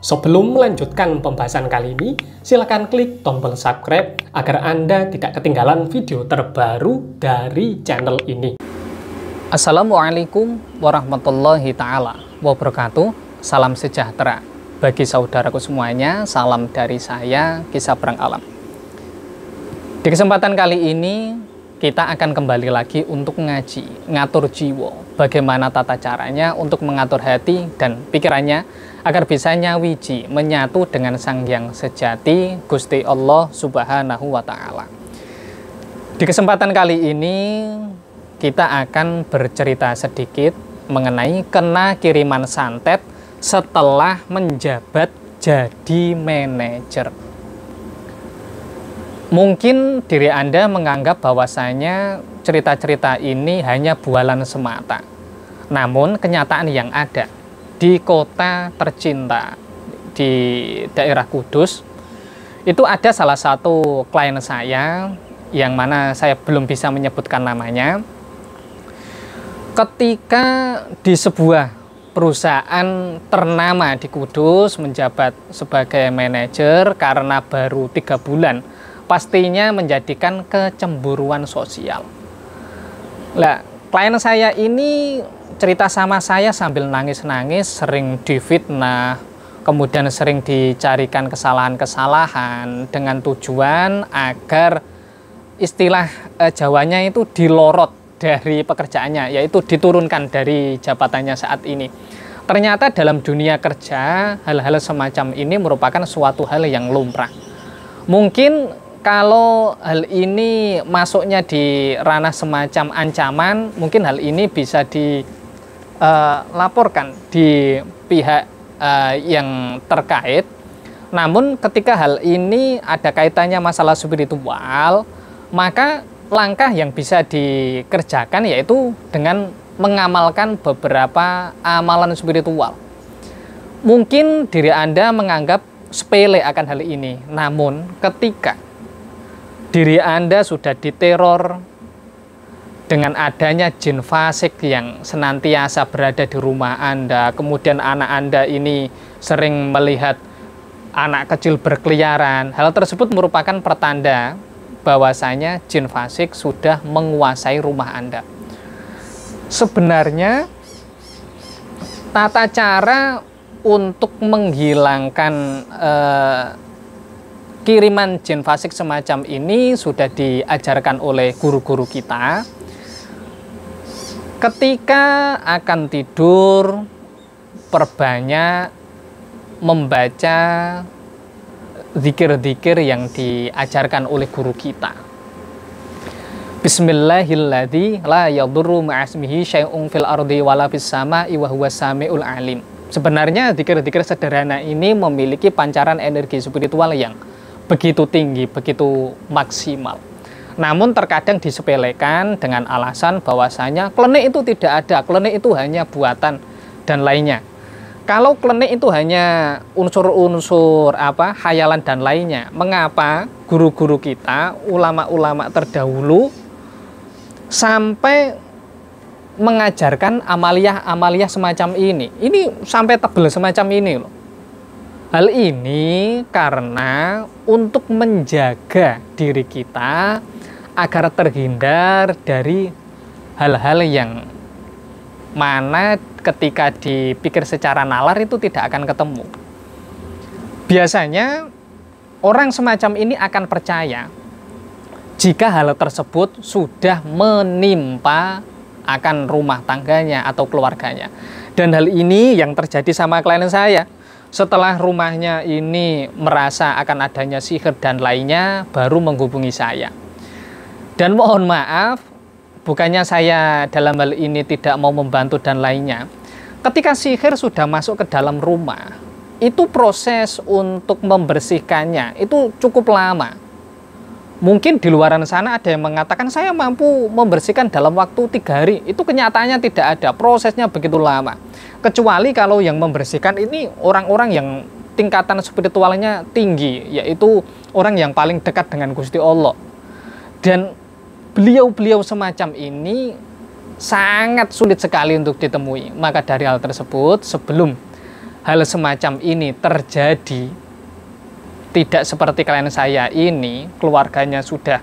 Sebelum melanjutkan pembahasan kali ini, silakan klik tombol subscribe agar Anda tidak ketinggalan video terbaru dari channel ini. Assalamualaikum warahmatullahi ta'ala wabarakatuh. Salam sejahtera bagi saudaraku semuanya. Salam dari saya, Kisah Perang Alam. Di kesempatan kali ini kita akan kembali lagi untuk ngatur jiwa. Bagaimana tata caranya untuk mengatur hati dan pikirannya agar bisa nyawiji, menyatu dengan Sang Hyang Sejati, Gusti Allah Subhanahu wa Ta'ala. Di kesempatan kali ini kita akan bercerita sedikit mengenai kena kiriman santet setelah menjabat jadi manajer. Mungkin diri Anda menganggap bahwasanya cerita-cerita ini hanya bualan semata. Namun kenyataan yang ada di kota tercinta di daerah Kudus, itu ada salah satu klien saya yang mana saya belum bisa menyebutkan namanya. Ketika di sebuah perusahaan ternama di Kudus menjabat sebagai manajer karena baru 3 bulan, pastinya menjadikan kecemburuan sosial. Lah, klien saya ini cerita sama saya sambil nangis-nangis, sering difitnah, kemudian sering dicarikan kesalahan-kesalahan dengan tujuan agar istilah Jawanya itu dilorot dari pekerjaannya, yaitu diturunkan dari jabatannya saat ini. Ternyata dalam dunia kerja, hal-hal semacam ini merupakan suatu hal yang lumrah. Mungkin kalau hal ini masuknya di ranah semacam ancaman, mungkin hal ini bisa dilaporkan di pihak yang terkait. Namun ketika hal ini ada kaitannya masalah spiritual, maka langkah yang bisa dikerjakan yaitu dengan mengamalkan beberapa amalan spiritual. Mungkin diri Anda menganggap sepele akan hal ini, namun ketika diri Anda sudah diteror dengan adanya jin fasik yang senantiasa berada di rumah Anda, kemudian anak Anda ini sering melihat anak kecil berkeliaran, hal tersebut merupakan pertanda bahwasanya jin fasik sudah menguasai rumah Anda. Sebenarnya tata cara untuk menghilangkan kiriman jin fasik semacam ini sudah diajarkan oleh guru-guru kita. Ketika akan tidur, perbanyak membaca zikir-zikir yang diajarkan oleh guru kita. Bismillahilladzi la yadurru ma'asmihi syai'un fil ardi wala fis sama'i wa huwas samiul alim. Sebenarnya zikir-zikir sederhana ini memiliki pancaran energi spiritual yang begitu tinggi, begitu maksimal. Namun terkadang disepelekan dengan alasan bahwasanya klenik itu tidak ada, klenik itu hanya buatan dan lainnya. Kalau klenik itu hanya unsur-unsur khayalan dan lainnya, mengapa guru-guru kita, ulama-ulama terdahulu sampai mengajarkan amalia-amalia semacam ini? Ini sampai tebel semacam ini loh. Hal ini karena untuk menjaga diri kita agar terhindar dari hal-hal yang mana ketika dipikir secara nalar itu tidak akan ketemu. Biasanya orang semacam ini akan percaya jika hal tersebut sudah menimpa akan rumah tangganya atau keluarganya. Dan hal ini yang terjadi sama klien saya. Setelah rumahnya ini merasa akan adanya sihir dan lainnya, baru menghubungi saya. Dan mohon maaf, bukannya saya dalam hal ini tidak mau membantu dan lainnya. Ketika sihir sudah masuk ke dalam rumah, itu proses untuk membersihkannya itu cukup lama. Mungkin di luaran sana ada yang mengatakan saya mampu membersihkan dalam waktu 3 hari. Itu kenyataannya tidak ada, prosesnya begitu lama. Kecuali kalau yang membersihkan ini orang-orang yang tingkatan spiritualnya tinggi, yaitu orang yang paling dekat dengan Gusti Allah. Dan beliau-beliau semacam ini sangat sulit sekali untuk ditemui. Maka dari hal tersebut, sebelum hal semacam ini terjadi, tidak seperti klien saya ini, keluarganya sudah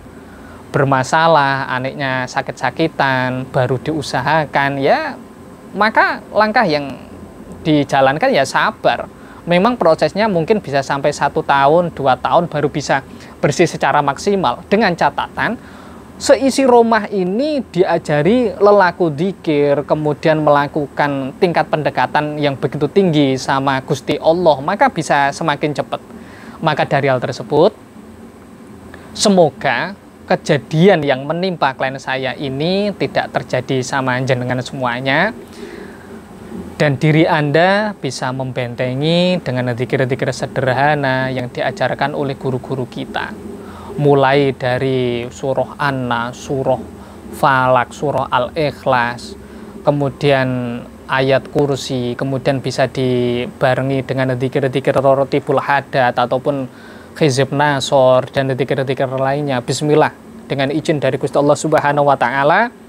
bermasalah, anaknya sakit-sakitan, baru diusahakan, ya maka langkah yang dijalankan ya sabar. Memang prosesnya mungkin bisa sampai 1 tahun, 2 tahun baru bisa bersih secara maksimal. Dengan catatan, seisi rumah ini diajari lelaku dzikir, kemudian melakukan tingkat pendekatan yang begitu tinggi sama Gusti Allah, maka bisa semakin cepat. Maka dari hal tersebut, semoga kejadian yang menimpa klien saya ini tidak terjadi sama jenengan semuanya, dan diri Anda bisa membentengi dengan zikir-zikir sederhana yang diajarkan oleh guru-guru kita. Mulai dari surah An-Nas, surah Falak, surah Al-Ikhlas, kemudian ayat kursi, kemudian bisa dibarengi dengan zikir-zikir Rotibul Hadat ataupun Hizib Nasor dan zikir-zikir lainnya. Bismillah, dengan izin dari Gusti Allah Subhanahu wa Ta'ala,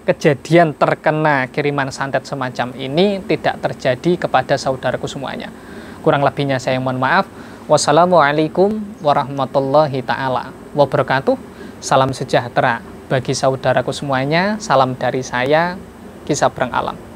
kejadian terkena kiriman santet semacam ini tidak terjadi kepada saudaraku semuanya. Kurang lebihnya saya mohon maaf. Wassalamualaikum warahmatullahi ta'ala wabarakatuh. Salam sejahtera bagi saudaraku semuanya. Salam dari saya, Ki Sabrang Alam.